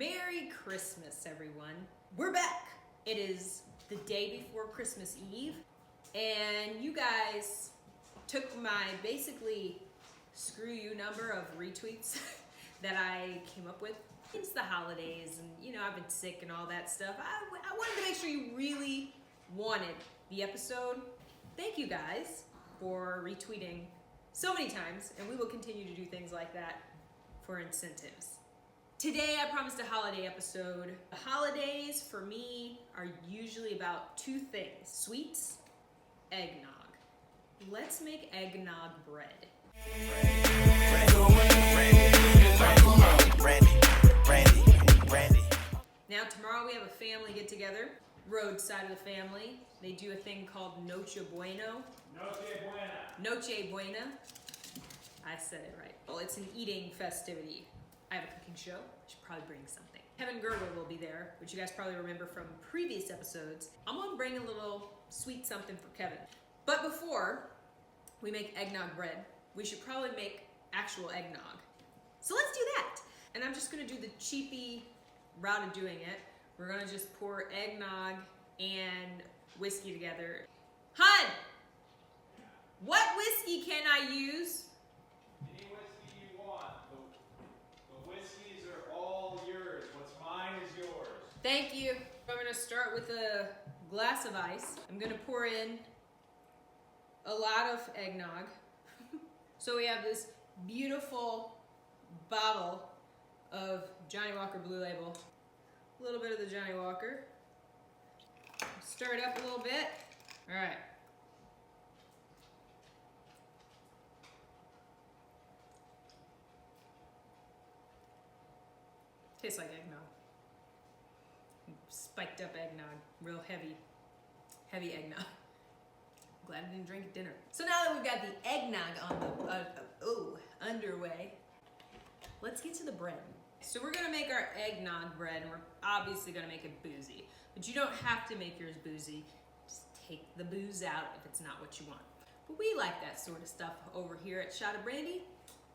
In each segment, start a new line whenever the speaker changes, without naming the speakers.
Merry Christmas, everyone. We're back. It is the day before Christmas Eve, and you guys took my basically screw you number of retweets that I came up with. It's the holidays, and you know, I've been sick and all that stuff. I wanted to make sure you really wanted the episode. Thank you guys for retweeting so many times, and we will continue to do things like that for incentives. Today I promised a holiday episode. The holidays for me are usually about two things: sweets, eggnog. Let's make eggnog bread. Now tomorrow we have a family get together. Rhodes side of the family. They do a thing called Noche Bueno.
Noche Buena.
Noche Buena. I said it right. Well, it's an eating festivity. I have a cooking show. I should probably bring something. Kevin Gerber will be there, which you guys probably remember from previous episodes. I'm gonna bring a little sweet something for Kevin. But before we make eggnog bread, we should probably make actual eggnog. So let's do that. And I'm just gonna do the cheapy route of doing it. We're gonna just pour eggnog and whiskey together. Hun! What whiskey can I use?
Any whiskey you want. The whiskeys are all yours. What's mine is yours.
Thank you. I'm gonna start with a glass of ice. I'm gonna pour in a lot of eggnog. So we have this beautiful bottle of Johnny Walker Blue Label. A little bit of the Johnny Walker. Stir it up a little bit. All right. Tastes like eggnog. Spiked up eggnog, real heavy eggnog. Glad I didn't drink at dinner. So now that we've got the eggnog on the underway, let's get to the bread. So we're gonna make our eggnog bread, and we're obviously gonna make it boozy. But you don't have to make yours boozy. Just take the booze out if it's not what you want. But we like that sort of stuff over here at Shot of Brandi.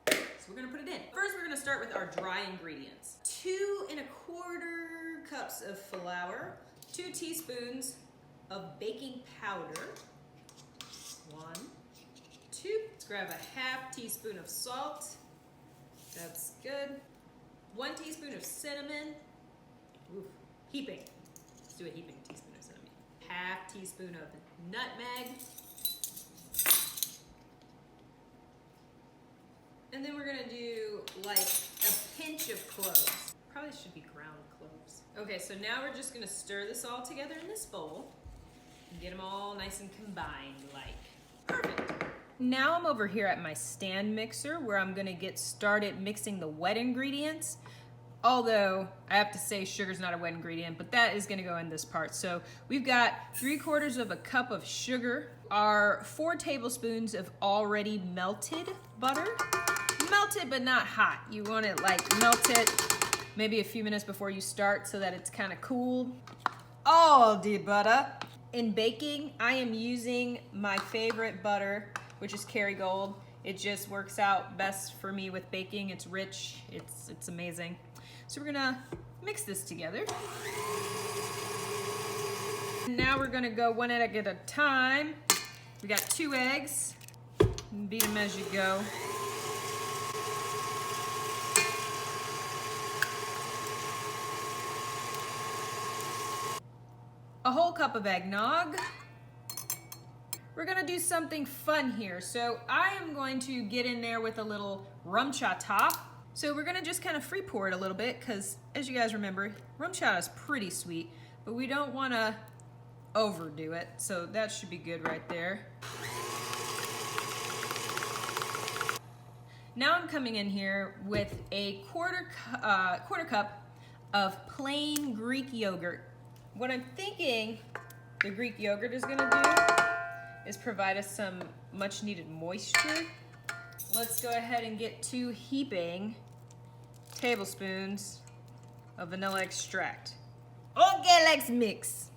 So we're gonna put it in. First, we're gonna start with our dry ingredients. 2 1/4 cups of flour, 2 teaspoons of baking powder, 1, 2. Let's grab a ½ teaspoon of salt. That's good. 1 teaspoon of cinnamon. Oof. Heaping. Let's do a heaping teaspoon of cinnamon. ½ teaspoon of nutmeg. And then we're gonna do like a pinch of cloves. Probably should be ground cloves. Okay, so now we're just gonna stir this all together in this bowl and get them all nice and combined like. Perfect. Now I'm over here at my stand mixer where I'm gonna get started mixing the wet ingredients. Although I have to say sugar's not a wet ingredient, but that is gonna go in this part. So we've got 3/4 cup of sugar, our 4 tablespoons of already melted butter. Melted but not hot. You want it like melted maybe a few minutes before you start so that it's kind of cooled. All the butter. In baking, I am using my favorite butter, which is Kerrygold. It just works out best for me with baking. It's rich, it's amazing. So we're gonna mix this together. Now we're gonna go 1 egg at a time. We got 2 eggs. Beat them as you go. A whole cup of eggnog. We're gonna do something fun here. So I am going to get in there with a little Rumchata. So we're gonna just kind of free pour it a little bit because as you guys remember, Rumchata is pretty sweet, but we don't wanna overdo it. So that should be good right there. Now I'm coming in here with a quarter cup of plain Greek yogurt. What I'm thinking the Greek yogurt is gonna do is provide us some much needed moisture. Let's go ahead and get 2 heaping tablespoons of vanilla extract. Okay, let's mix.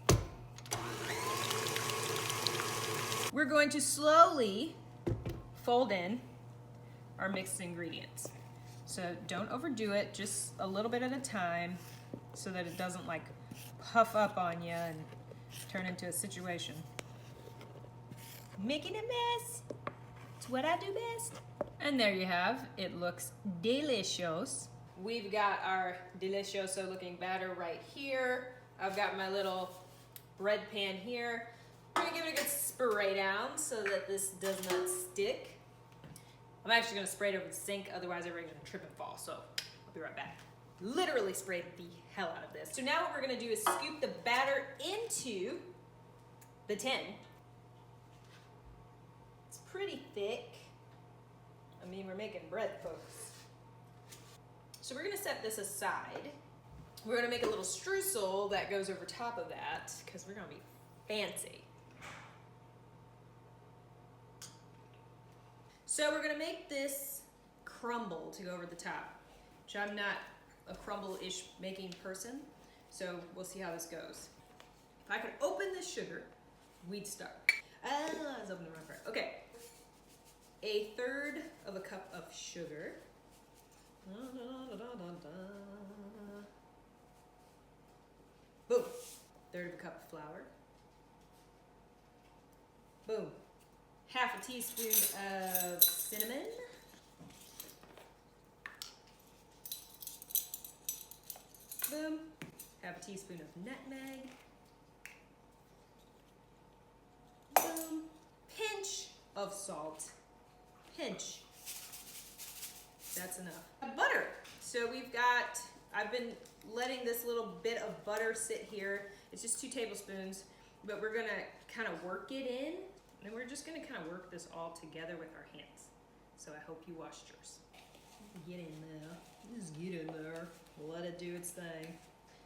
We're going to slowly fold in our mixed ingredients. So don't overdo it, just a little bit at a time. so that it doesn't like puff up on you and turn into a situation. Making a mess. It's what I do best. And there you have, it looks delicious. We've got our delicioso looking batter right here. I've got my little bread pan here. I'm gonna give it a good spray down so that this does not stick. I'm actually gonna spray it over the sink, otherwise everybody's gonna trip and fall, so I'll be right back. Literally sprayed the hell out of this. So now what we're gonna do is scoop the batter into the tin. It's pretty thick. I mean, we're making bread, folks. So we're gonna set this aside. We're gonna make a little streusel that goes over top of that, because we're gonna be fancy. So we're gonna make this crumble to go over the top, which I'm not a crumble-ish making person, so we'll see how this goes. If I could open this sugar, we'd start. I was opening the wrong part. Okay, 1/3 of a cup of sugar. Boom. 1/3 of a cup of flour. Boom. 1/2 teaspoon of cinnamon. Boom. 1/2 teaspoon of nutmeg. Boom. Pinch of salt. Pinch. That's enough. Butter. So we've got, I've been letting this little bit of butter sit here. It's just 2 tablespoons, but we're gonna kind of work it in, and we're just gonna kind of work this all together with our hands. So I hope you washed yours. Get in there. Just get in there. Let it do its thing.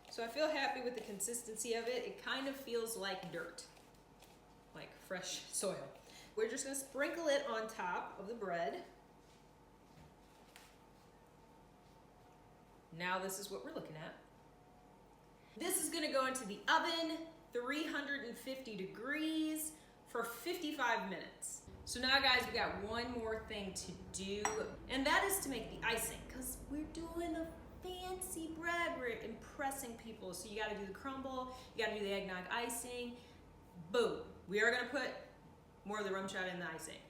So I feel happy with the consistency of it. It kind of feels like dirt, like fresh soil. We're just gonna sprinkle it on top of the bread. Now this is what we're looking at. This is gonna go into the oven, 350 degrees for 55 minutes. So now guys, we got one more thing to do, and that is to make the icing, because we're doing a fancy bread. We're impressing people. So you gotta do the crumble, you gotta do the eggnog icing. Boom. We are gonna put more of the rumchata in the icing.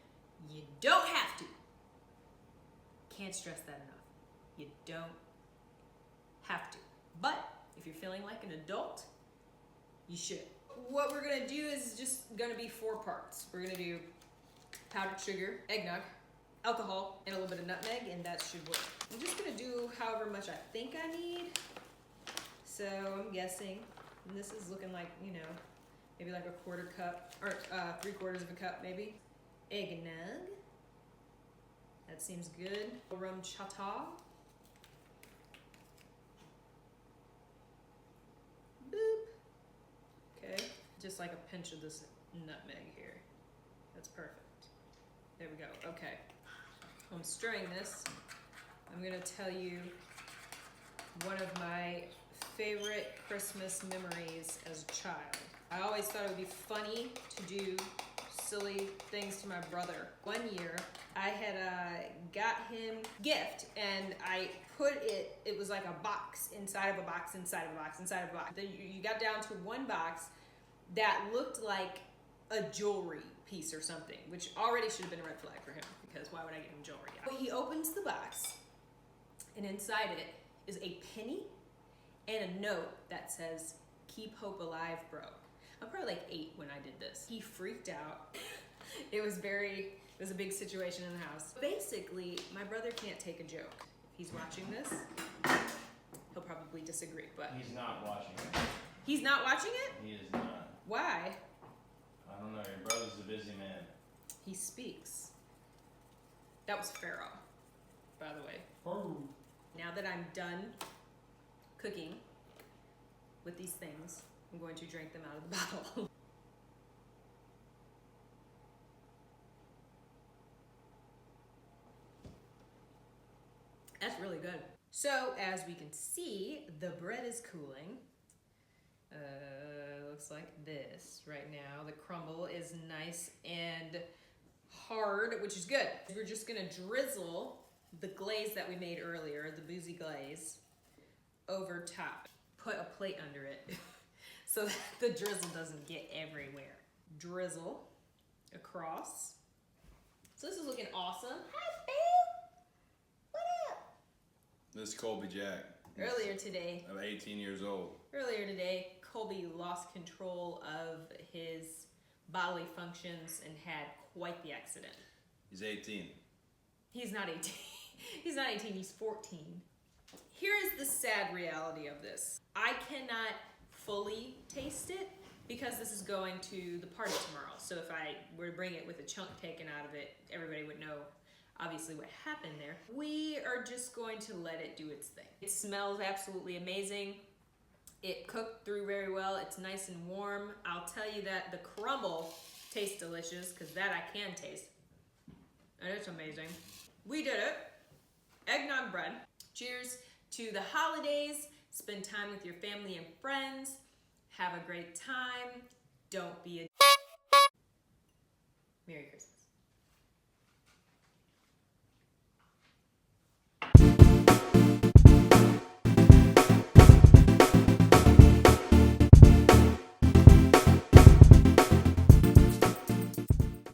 You don't have to. Can't stress that enough. You don't have to. But if you're feeling like an adult, you should. What we're gonna do is just gonna be 4 parts. We're gonna do powdered sugar, eggnog, alcohol, and a little bit of nutmeg, and that should work. I'm just gonna do however much I think I need. So I'm guessing, and this is looking like, you know, maybe like 1/4 cup, or 3/4 of a cup maybe. Eggnog. That seems good. Rumchata. Boop. Okay, just like a pinch of this nutmeg here. That's perfect. There we go, okay. I'm stirring this. I'm gonna tell you one of my favorite Christmas memories as a child. I always thought it would be funny to do silly things to my brother. One year, I had got him a gift, and I put it was like a box inside of a box, inside of a box, inside of a box. Then you got down to one box that looked like a jewelry piece or something, which already should have been a red flag for him, because why would I give him jewelry? He opens the box, and inside it is a penny and a note that says, "Keep hope alive, bro." I'm probably like 8 when I did this. He freaked out. It was a big situation in the house. Basically, my brother can't take a joke. If he's watching this, he'll probably disagree, but.
He's not watching it.
He's not watching it?
He is not.
Why?
I don't know, your brother's a busy man.
He speaks. That was Pharaoh, by the way.
Oh.
Now that I'm done cooking with these things, I'm going to drink them out of the bottle. That's really good. So, as we can see, the bread is cooling. Looks like this right now. The crumble is nice and hard, which is good. We're just gonna drizzle the glaze that we made earlier, the boozy glaze, over top. put a plate under it so that the drizzle doesn't get everywhere. Drizzle across. So this is looking awesome. Hi, babe. What up?
This is Colby Jack.
Earlier today,
I'm 18 years old.
Earlier today, Colby lost control of his bodily functions and had quite the accident.
He's 18.
He's not 18. He's not 18, he's 14. Here is the sad reality of this. I cannot fully taste it because this is going to the party tomorrow. So if I were to bring it with a chunk taken out of it, everybody would know obviously what happened there. We are just going to let it do its thing. It smells absolutely amazing. It cooked through very well. It's nice and warm. I'll tell you that the crumble tastes delicious because that I can taste. And it's amazing. We did it. Eggnog bread. Cheers to the holidays. Spend time with your family and friends. Have a great time. Don't be a Merry Christmas.